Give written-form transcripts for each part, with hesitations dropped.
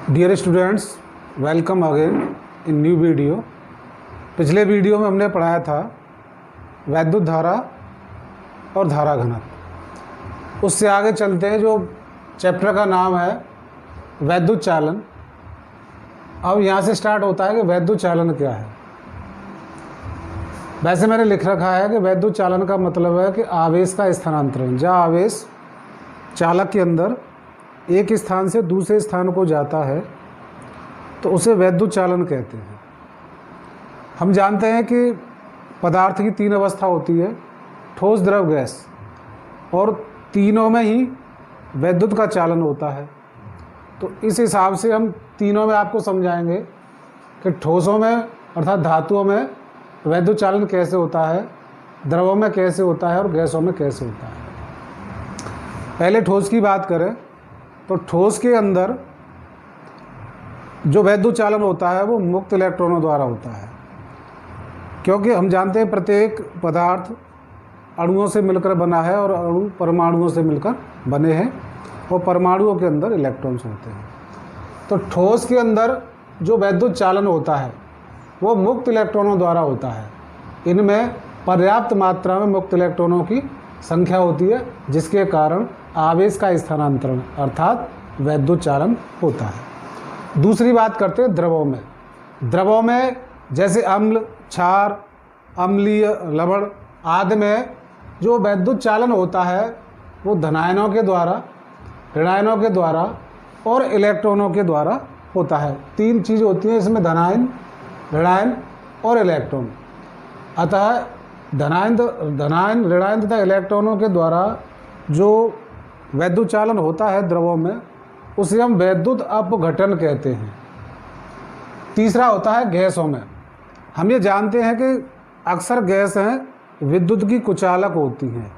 Dear students, welcome again in new video. पिछले video में हमने पढ़ाया था वैद्युत धारा और धारा घनत्व। उससे आगे चलते हैं, जो चैप्टर का नाम है वैद्युत चालन। अब यहाँ से स्टार्ट होता है कि वैद्युत चालन क्या है। वैसे मैंने लिख रखा है कि वैद्युत चालन का मतलब है कि आवेश का स्थानांतरण। जहाँ आवेश चालक के अंदर एक स्थान से दूसरे स्थान को जाता है तो उसे वैद्युत चालन कहते हैं। हम जानते हैं कि पदार्थ की तीन अवस्था होती है, ठोस, द्रव, गैस, और तीनों में ही वैद्युत का चालन होता है। तो इस हिसाब से हम तीनों में आपको समझाएंगे कि ठोसों में अर्थात धातुओं में वैद्युत चालन कैसे होता है, द्रवों में कैसे होता है और गैसों में कैसे होता है। पहले ठोस की बात करें तो ठोस के अंदर जो वैद्युत चालन होता है वो मुक्त इलेक्ट्रॉनों द्वारा होता है, क्योंकि हम जानते हैं प्रत्येक पदार्थ अणुओं से मिलकर बना है और अणु परमाणुओं से मिलकर बने हैं और परमाणुओं के अंदर इलेक्ट्रॉन्स होते हैं। तो ठोस के अंदर जो वैद्युत चालन होता है वो मुक्त इलेक्ट्रॉनों द्वारा होता है। इनमें पर्याप्त मात्रा में मुक्त इलेक्ट्रॉनों की संख्या होती है, जिसके कारण आवेश का स्थानांतरण अर्थात वैद्युत चालन होता है। दूसरी बात करते हैं द्रवों में। द्रवों में जैसे अम्ल, क्षार, अम्लीय, लवण आदि में जो वैद्युत चालन होता है वो धनायनों के द्वारा, ऋणायनों के द्वारा और इलेक्ट्रॉनों के द्वारा होता है। तीन चीज़ होती हैं इसमें, धनायन, ऋणायन और इलेक्ट्रॉन। अतः धनायन, ऋणायन तथा इलेक्ट्रॉनों के द्वारा जो वैद्युत चालन होता है द्रवों में, उसे हम वैद्युत अपघटन कहते हैं। तीसरा होता है गैसों में। हम ये जानते हैं कि अक्सर गैसें विद्युत की कुचालक होती हैं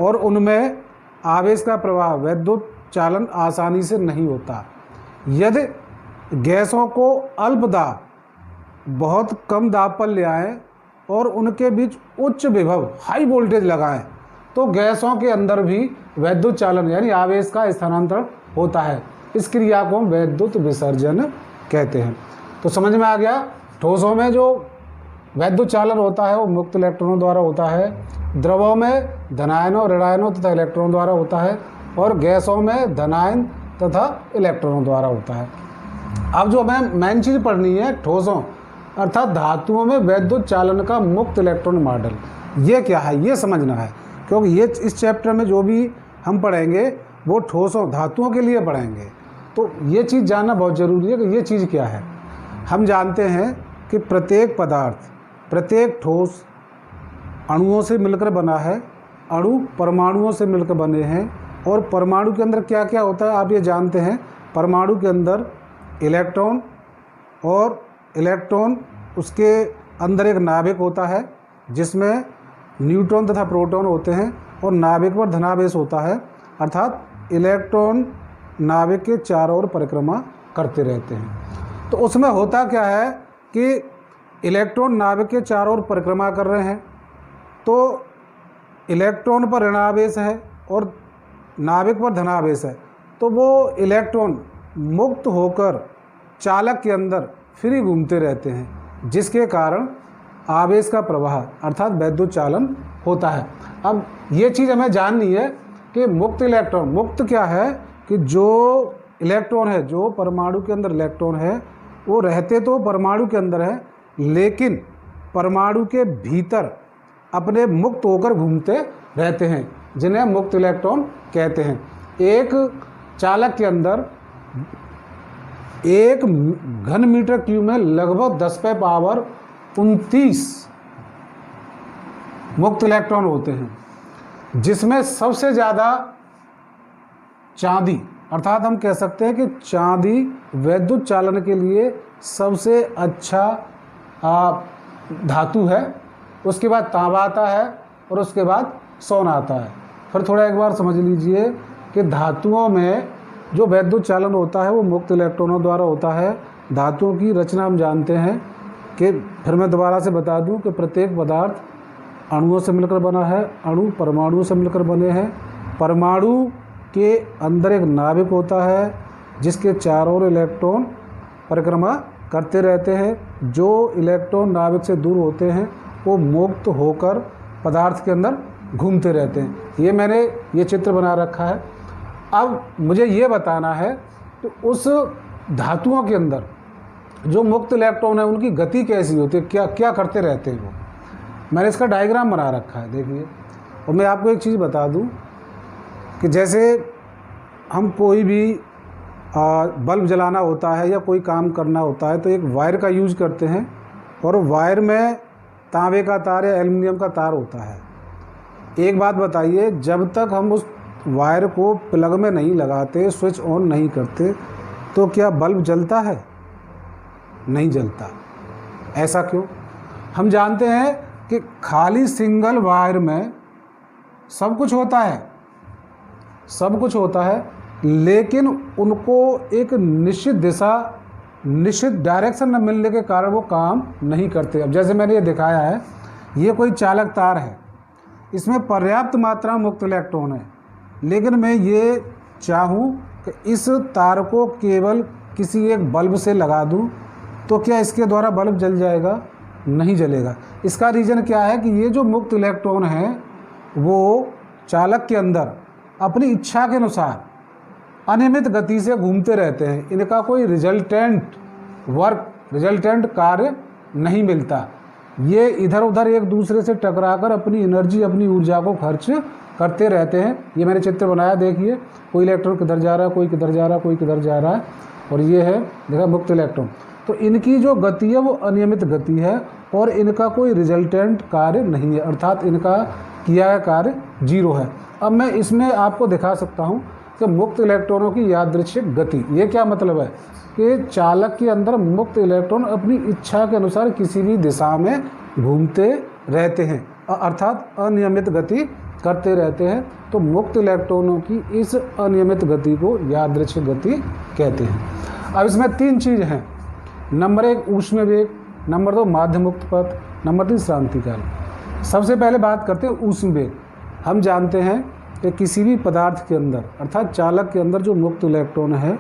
और उनमें आवेश का प्रवाह, वैद्युत चालन आसानी से नहीं होता। यदि गैसों को अल्प दाब, बहुत कम दाब पर ले आएँ और उनके बीच उच्च विभव, हाई वोल्टेज लगाएं, तो गैसों के अंदर भी वैद्युत चालन यानी आवेश का स्थानांतरण होता है। इस क्रिया को हम वैद्युत विसर्जन कहते हैं। तो समझ में आ गया, ठोसों में जो वैद्युत चालन होता है वो मुक्त इलेक्ट्रॉनों द्वारा होता है, द्रवों में धनायनों, ऋणायनों तथा इलेक्ट्रॉनों द्वारा होता है, और गैसों में धनायन तथा इलेक्ट्रॉनों द्वारा होता है। अब जो हमें मेन चीज़ पढ़नी है, ठोसों अर्थात धातुओं में वैद्युत चालन का मुक्त इलेक्ट्रॉन मॉडल, ये क्या है ये समझना है, क्योंकि ये इस चैप्टर में जो भी हम पढ़ेंगे वो ठोसों, धातुओं के लिए पढ़ेंगे। तो ये चीज़ जानना बहुत ज़रूरी है कि ये चीज़ क्या है। हम जानते हैं कि प्रत्येक पदार्थ, प्रत्येक ठोस अणुओं से मिलकर बना है, अणु परमाणुओं से मिलकर बने हैं, और परमाणु के अंदर क्या क्या होता है आप ये जानते हैं। परमाणु के अंदर इलेक्ट्रॉन, और इलेक्ट्रॉन उसके अंदर एक नाभिक होता है जिसमें न्यूट्रॉन तथा प्रोटॉन होते हैं, और नाभिक पर धनावेश होता है, अर्थात इलेक्ट्रॉन नाभिक के चारों ओर परिक्रमा करते रहते हैं। तो उसमें होता क्या है कि इलेक्ट्रॉन नाभिक के चारों ओर परिक्रमा कर रहे हैं, तो इलेक्ट्रॉन पर ऋणावेश है और नाभिक पर धनावेश है, तो वो इलेक्ट्रॉन मुक्त होकर चालक के अंदर फ्री घूमते रहते हैं, जिसके कारण आवेश का प्रवाह अर्थात वैद्युत चालन होता है। अब ये चीज़ हमें जाननी है कि मुक्त इलेक्ट्रॉन, मुक्त क्या है कि जो इलेक्ट्रॉन है, जो परमाणु के अंदर इलेक्ट्रॉन है वो रहते तो परमाणु के अंदर है, लेकिन परमाणु के भीतर अपने मुक्त होकर घूमते रहते हैं, जिन्हें मुक्त इलेक्ट्रॉन कहते हैं। एक चालक के अंदर 1 घन मीटर क्यूब में लगभग 10⁻⁻29 मुक्त इलेक्ट्रॉन होते हैं, जिसमें सबसे ज़्यादा चांदी, अर्थात हम कह सकते हैं कि चांदी वैद्युत चालन के लिए सबसे अच्छा धातु है। उसके बाद तांबा आता है और उसके बाद सोना आता है। फिर थोड़ा एक बार समझ लीजिए कि धातुओं में जो वैद्युत चालन होता है वो मुक्त इलेक्ट्रॉनों द्वारा होता है। धातुओं की रचना हम जानते हैं कि, फिर मैं दोबारा से बता दूं कि प्रत्येक पदार्थ अणुओं से मिलकर बना है, अणु परमाणुओं से मिलकर बने हैं। परमाणु के अंदर एक नाभिक होता है जिसके चारों ओर इलेक्ट्रॉन परिक्रमा करते रहते हैं। जो इलेक्ट्रॉन नाभिक से दूर होते हैं वो मुक्त होकर पदार्थ के अंदर घूमते रहते हैं। ये मैंने ये चित्र बना रखा है। अब मुझे ये बताना है कि उस धातुओं के अंदर जो मुक्त इलेक्ट्रॉन है उनकी गति कैसी होती है, क्या क्या करते रहते हैं वो। मैंने इसका डायग्राम बना रखा है, देखिए। और मैं आपको एक चीज़ बता दूं कि जैसे हम कोई भी बल्ब जलाना होता है या कोई काम करना होता है तो एक वायर का यूज करते हैं, और वायर में तांबे का तार या एल्युमिनियम का तार होता है। एक बात बताइए, जब तक हम उस वायर को प्लग में नहीं लगाते, स्विच ऑन नहीं करते, तो क्या बल्ब जलता है? नहीं जलता। ऐसा क्यों? हम जानते हैं कि खाली सिंगल वायर में सब कुछ होता है, सब कुछ होता है, लेकिन उनको एक निश्चित दिशा, निश्चित डायरेक्शन न मिलने के कारण वो काम नहीं करते। अब जैसे मैंने ये दिखाया है, ये कोई चालक तार है, इसमें पर्याप्त मात्रा में मुक्त इलेक्ट्रॉन है, लेकिन मैं ये चाहूँ कि इस तार को केवल किसी एक बल्ब से लगा दूँ, तो क्या इसके द्वारा बल्ब जल जाएगा? नहीं जलेगा। इसका रीज़न क्या है कि ये जो मुक्त इलेक्ट्रॉन हैं वो चालक के अंदर अपनी इच्छा के अनुसार अनियमित गति से घूमते रहते हैं। इनका कोई रिजल्टेंट वर्क, रिजल्टेंट कार्य नहीं मिलता। ये इधर उधर एक दूसरे से टकराकर अपनी एनर्जी, अपनी ऊर्जा को खर्च करते रहते हैं। ये मैंने चित्र बनाया, देखिए, कोई इलेक्ट्रॉन किधर जा रहा है, कोई किधर जा रहा है, कोई किधर जा रहा है, और ये है देखा मुक्त इलेक्ट्रॉन। तो इनकी जो गति है वो अनियमित गति है और इनका कोई रिजल्टेंट कार्य नहीं है, अर्थात इनका किया गया कार्य जीरो है। अब मैं इसमें आपको दिखा सकता हूँ कि मुक्त इलेक्ट्रॉनों की यादृच्छिक गति। ये क्या मतलब है कि चालक के अंदर मुक्त इलेक्ट्रॉन अपनी इच्छा के अनुसार किसी भी दिशा में घूमते रहते हैं, अर्थात अनियमित गति करते रहते हैं। तो मुक्त इलेक्ट्रॉनों की इस अनियमित गति को यादृच्छिक गति कहते हैं। अब इसमें तीन चीज़ हैं। नंबर 1 ऊष्मीय वेग, नंबर 2 माध्य मुक्त पथ, नंबर 3 क्रांतिकाल। सबसे पहले बात करते हैं ऊष्मीय वेग। हम जानते हैं कि किसी भी पदार्थ के अंदर, अर्थात चालक के अंदर जो मुक्त इलेक्ट्रॉन है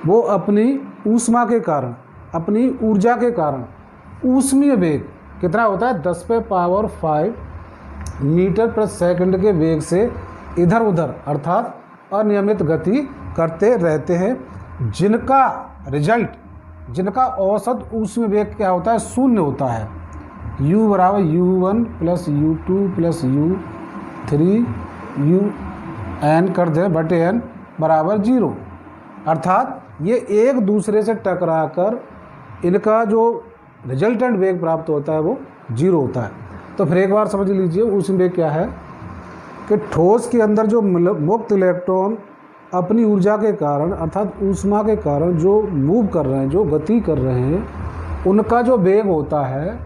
वो अपनी ऊष्मा के कारण, अपनी ऊर्जा के कारण ऊष्मीय वेग कितना होता है, 10⁵ मीटर प्रति सेकंड के वेग से इधर उधर अर्थात अनियमित गति करते रहते हैं, जिनका रिजल्ट, जिनका औसत ऊष्मीय वेग क्या होता है, शून्य होता है। u बराबर u1 plus u2 plus u3 un कर दे बटे n बराबर 0। अर्थात ये एक दूसरे से टकराकर इनका जो रिजल्टेंट वेग प्राप्त होता है वो 0 होता है। तो फिर एक बार समझ लीजिए ऊष्मीय वेग क्या है कि ठोस के अंदर जो मुक्त इलेक्ट्रॉन अपनी ऊर्जा के कारण अर्थात ऊष्मा के कारण जो मूव कर रहे हैं, जो गति कर रहे हैं, उनका जो वेग होता है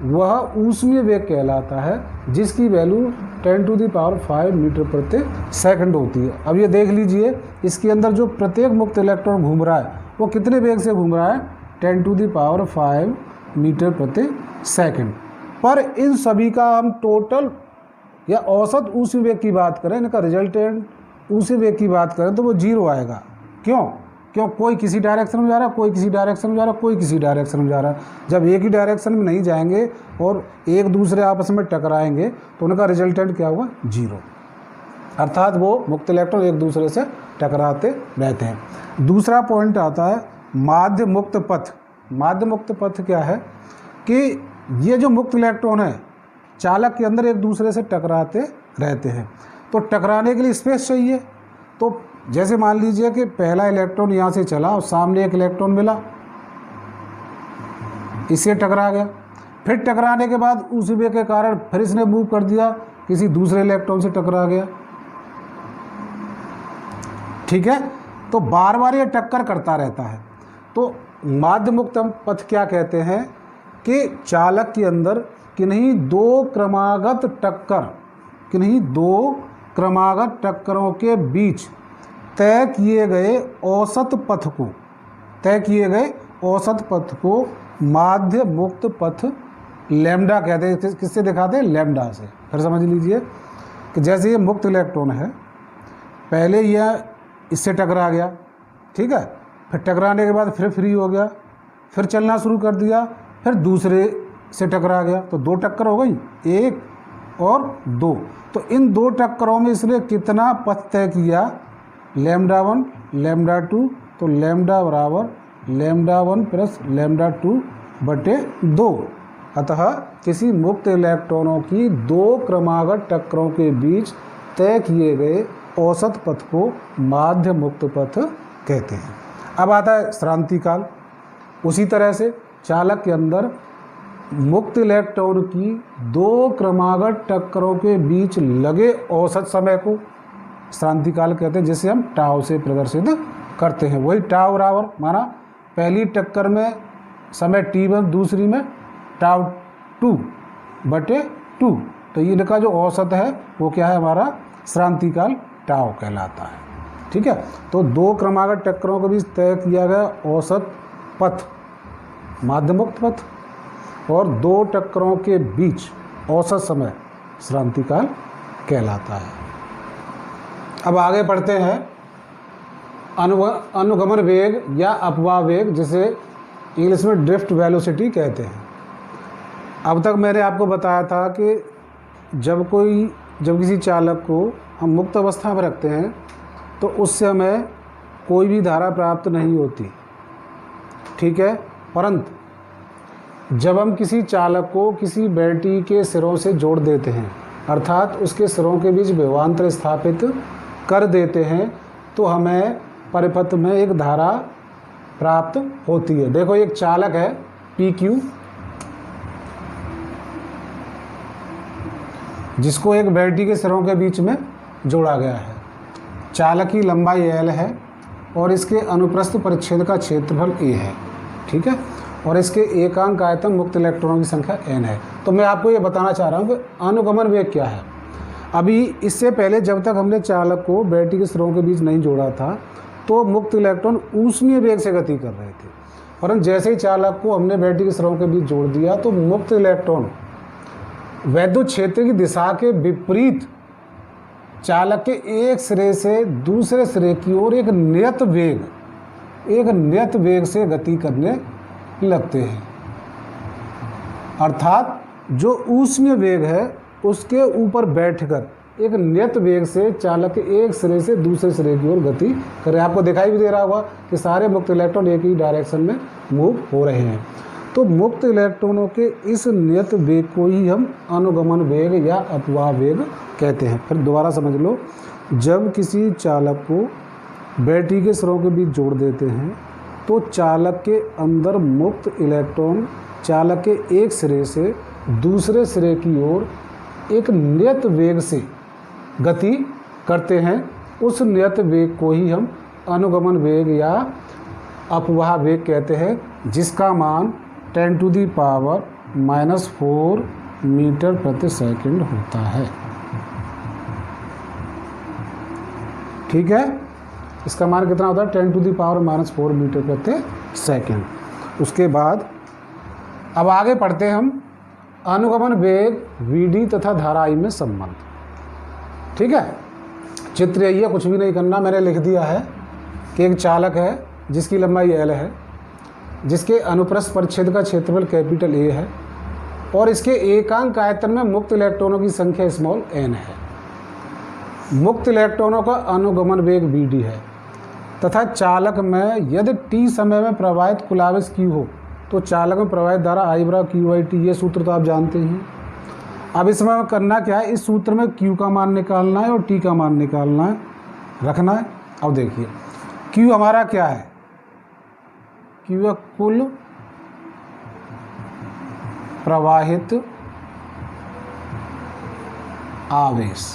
वह ऊष्मीय वेग कहलाता है, जिसकी वैल्यू 10⁵ मीटर प्रति सेकंड होती है। अब ये देख लीजिए, इसके अंदर जो प्रत्येक मुक्त इलेक्ट्रॉन घूम रहा है वो कितने वेग से घूम रहा है, 10⁵ मीटर प्रति सेकंड। पर इन सभी का हम टोटल या औसत ऊष्मीय वेग की बात करें, इनका रिजल्टेंट ऊष्मीय वेग की बात करें तो वो 0 आएगा। क्यों? कोई किसी डायरेक्शन में जा रहा है, कोई किसी डायरेक्शन में जा रहा है, कोई किसी डायरेक्शन में जा रहा है। जब एक ही डायरेक्शन में नहीं जाएंगे और एक दूसरे आपस में टकराएंगे तो उनका रिजल्टेंट क्या होगा, 0। अर्थात वो मुक्त इलेक्ट्रॉन एक दूसरे से टकराते रहते हैं। दूसरा पॉइंट आता है माध्य मुक्त पथ। माध्य मुक्त पथ क्या है कि ये जो मुक्त इलेक्ट्रॉन है चालक के अंदर एक दूसरे से टकराते रहते हैं, तो टकराने के लिए स्पेस चाहिए। तो जैसे मान लीजिए कि पहला इलेक्ट्रॉन यहाँ से चला और सामने एक इलेक्ट्रॉन मिला, इससे टकरा गया, फिर टकराने के बाद उस वेग के कारण फिर इसने मूव कर दिया, किसी दूसरे इलेक्ट्रॉन से टकरा गया। ठीक है, तो बार बार ये टक्कर करता रहता है। तो माध्य मुक्त पथ क्या कहते हैं कि चालक के अंदर किन्हीं दो क्रमागत टक्करों के बीच तय किए गए औसत पथ को माध्य मुक्त पथ लैम्डा कहते हैं। किससे दिखाते हैं, लैम्डा से। फिर समझ लीजिए कि जैसे ये मुक्त इलेक्ट्रॉन है, पहले यह इससे टकरा गया, ठीक है, फिर टकराने के बाद फिर फ्री हो गया, फिर चलना शुरू कर दिया, फिर दूसरे से टकरा गया, तो 2 टक्कर हो गई, 1 और 2। तो इन 2 टक्करों में इसने कितना पथ तय किया, λ1 λ2, तो लैम्डा बराबर λ1 प्लस λ2 बटे 2। अतः किसी मुक्त इलेक्ट्रॉनों की 2 क्रमागत टक्करों के बीच तय किए गए औसत पथ को माध्य मुक्त पथ कहते हैं। अब आता है श्रांति काल। उसी तरह से चालक के अंदर मुक्त इलेक्ट्रॉन की 2 क्रमागत टक्करों के बीच लगे औसत समय को श्रांति काल कहते हैं, जिसे हम टाव से प्रदर्शित करते हैं। वही टाव बराबर माना पहली टक्कर में समय t1, दूसरी में टाव 2 बटे 2, तो इनका जो औसत है वो क्या है, हमारा श्रांति काल टाव कहलाता है। ठीक है, तो 2 क्रमागत टक्करों के बीच तय किया गया औसत पथ माध्य मुक्त पथ, और 2 टक्करों के बीच औसत समय श्रांति काल कहलाता है। अब आगे बढ़ते हैं अनुगमन वेग या अपवाह वेग, जिसे इंग्लिश में ड्रिफ्ट वेलोसिटी कहते हैं। अब तक मैंने आपको बताया था कि जब किसी चालक को हम मुक्त अवस्था में रखते हैं तो उससे हमें कोई भी धारा प्राप्त नहीं होती, ठीक है। परंतु जब हम किसी चालक को किसी बैटरी के सिरों से जोड़ देते हैं, अर्थात उसके सिरों के बीच विभवांतर स्थापित कर देते हैं, तो हमें परिपथ में एक धारा प्राप्त होती है। देखो एक चालक है PQ, जिसको एक बैटरी के सिरों के बीच में जोड़ा गया है। चालक की लंबाई L है और इसके अनुप्रस्थ परिच्छेद का क्षेत्रफल A है, ठीक है, और इसके एकांक आयतन मुक्त इलेक्ट्रॉनों की संख्या n है। तो मैं आपको ये बताना चाह रहा हूँ कि अनुगमन वेग क्या है। अभी इससे पहले जब तक हमने चालक को बैटरी के सिरों के बीच नहीं जोड़ा था तो मुक्त इलेक्ट्रॉन ऊष्मीय वेग से गति कर रहे थे, परंतु जैसे ही चालक को हमने बैटरी के सिरों के बीच जोड़ दिया तो मुक्त इलेक्ट्रॉन वैद्युत क्षेत्र की दिशा के विपरीत चालक के एक सिरे से दूसरे सिरे की ओर एक नियत वेग से गति करने लगते हैं। अर्थात जो ऊष्मीय वेग है उसके ऊपर बैठकर एक नियत वेग से चालक के एक सिरे से दूसरे सिरे की ओर गति करे। आपको दिखाई भी दे रहा होगा कि सारे मुक्त इलेक्ट्रॉन एक ही डायरेक्शन में मूव हो रहे हैं। तो मुक्त इलेक्ट्रॉनों के इस नियत वेग को ही हम अनुगमन वेग या अपवाह वेग कहते हैं। फिर दोबारा समझ लो, जब किसी चालक को बैटरी के सिरों के बीच जोड़ देते हैं तो चालक के अंदर मुक्त इलेक्ट्रॉन चालक के एक सिरे से दूसरे सिरे की ओर एक नियत वेग से गति करते हैं। उस नियत वेग को ही हम अनुगमन वेग या अपवाह वेग कहते हैं, जिसका मान 10⁻⁻⁴ मीटर प्रति सेकंड होता है। ठीक है, इसका मान कितना होता है, 10⁻⁻⁴ मीटर प्रति सेकंड। उसके बाद अब आगे पढ़ते हैं हम अनुगमन वेग VD तथा धारा I में संबंध। ठीक है, चित्र यही है, कुछ भी नहीं करना। मैंने लिख दिया है कि एक चालक है जिसकी लंबाई L है, जिसके अनुप्रस्थ परिच्छेद का क्षेत्रफल कैपिटल A है और इसके एकांक आयतन में मुक्त इलेक्ट्रॉनों की संख्या स्मॉल n है। मुक्त इलेक्ट्रॉनों का अनुगमन वेग VD है तथा चालक में यदि t समय में प्रवाहित कुल आवेश Q हो तो चालक में प्रवाहित धारा I = Q/T। ये सूत्र तो आप जानते हैं। अब इसमें करना क्या है, इस सूत्र में Q का मान निकालना है और T का मान निकालना है, रखना है। अब देखिए Q हमारा क्या है, Q है कुल प्रवाहित आवेश।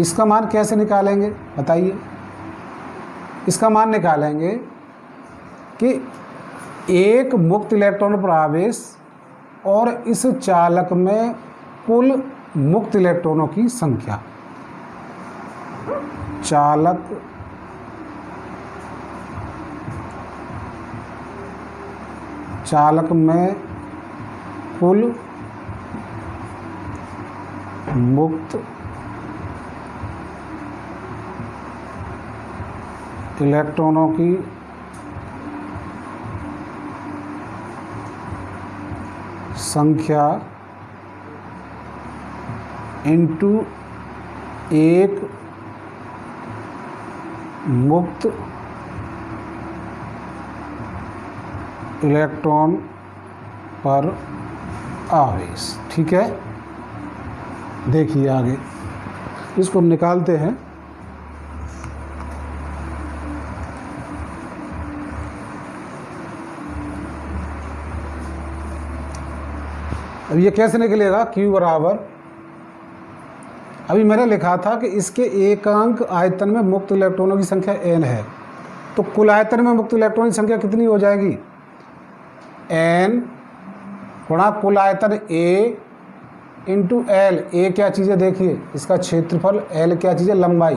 इसका मान कैसे निकालेंगे बताइए। इसका मान निकालेंगे कि एक मुक्त इलेक्ट्रॉन पर आवेश और इस चालक में कुल मुक्त इलेक्ट्रॉनों की संख्या। चालक में कुल मुक्त इलेक्ट्रॉनों की संख्या इनटू एक मुक्त इलेक्ट्रॉन पर आवेश। ठीक है, देखिए आगे इसको हम निकालते हैं। अब ये कैसे निकलेगा? Q बराबर, अभी मैंने लिखा था कि इसके एकांक आयतन में मुक्त इलेक्ट्रॉनों की संख्या n है, तो कुल आयतन में मुक्त इलेक्ट्रॉन की संख्या कितनी हो जाएगी? n गुणा कुल आयतन A इंटू L। A क्या चीज़ है? देखिए इसका क्षेत्रफल, L क्या चीज़ है? लंबाई।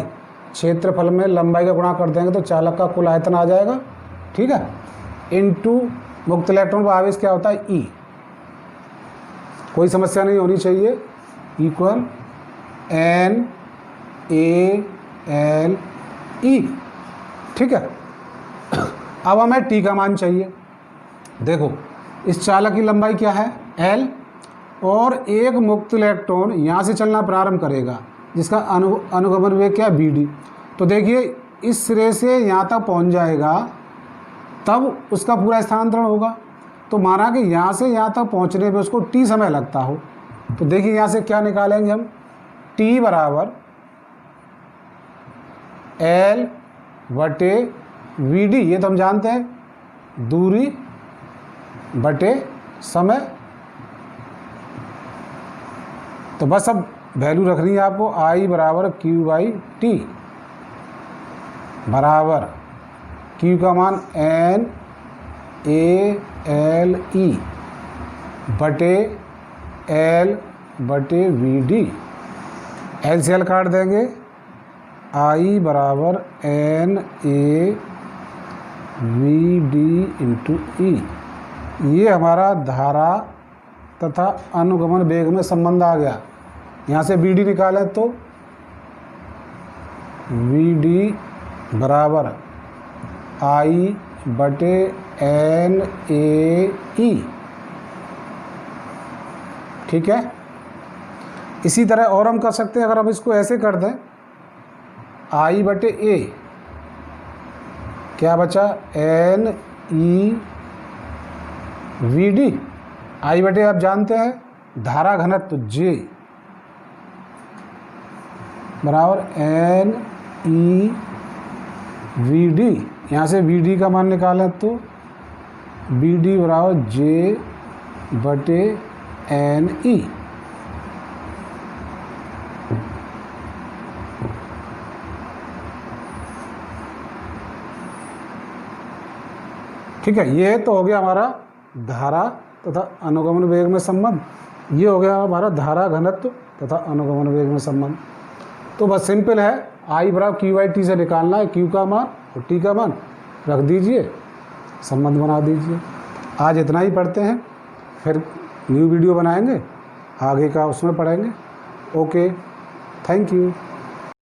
क्षेत्रफल में लंबाई का गुणा कर देंगे तो चालक का कुल आयतन आ जाएगा। ठीक है, इंटू मुक्त इलेक्ट्रॉन का आवेश क्या होता है? E। कोई समस्या नहीं होनी चाहिए। Equal N A L E। ठीक है, अब हमें T का मान चाहिए। देखो इस चालक की लंबाई क्या है? L, और एक मुक्त इलेक्ट्रॉन यहाँ से चलना प्रारंभ करेगा जिसका अनुगमन वेग क्या है? BD। तो देखिए इस सिरे से यहाँ तक पहुँच जाएगा तब उसका पूरा स्थानांतरण होगा। तो माना कि यहाँ से यहाँ तक पहुँचने में उसको T समय लगता हो, तो देखिए यहाँ से क्या निकालेंगे हम? T बराबर L बटे VD, ये तो हम जानते हैं, दूरी बटे समय। तो बस अब वैल्यू रखनी है आपको। I बराबर Q/T बराबर Q का मान N A L E बटे L बटे VD। L से L काट देंगे। I बराबर N A VD into E। ये हमारा धारा तथा अनुगमन वेग में संबंध आ गया। यहाँ से BD निकालें तो VD बराबर I बटे N A E। ठीक है, इसी तरह और हम कर सकते हैं। अगर हम इसको ऐसे कर दें, I बटे A क्या बचा? N E VD। I बटे आप जानते हैं धारा घनत्व J बराबर N E VD। यहाँ से VD का मान निकालें तो BD बराबर J बटे N E। ठीक है, ये तो हो गया हमारा धारा तथा अनुगमन वेग में संबंध। ये हो गया हमारा धारा घनत्व तथा अनुगमन वेग में संबंध। तो बस सिंपल है, I बराबर Q/T से निकालना है। Q का मान और T का मान रख दीजिए, संबंध बना दीजिए। आज इतना ही पढ़ते हैं, फिर न्यू वीडियो बनाएंगे, आगे का उसमें पढ़ेंगे। Okay, thank you.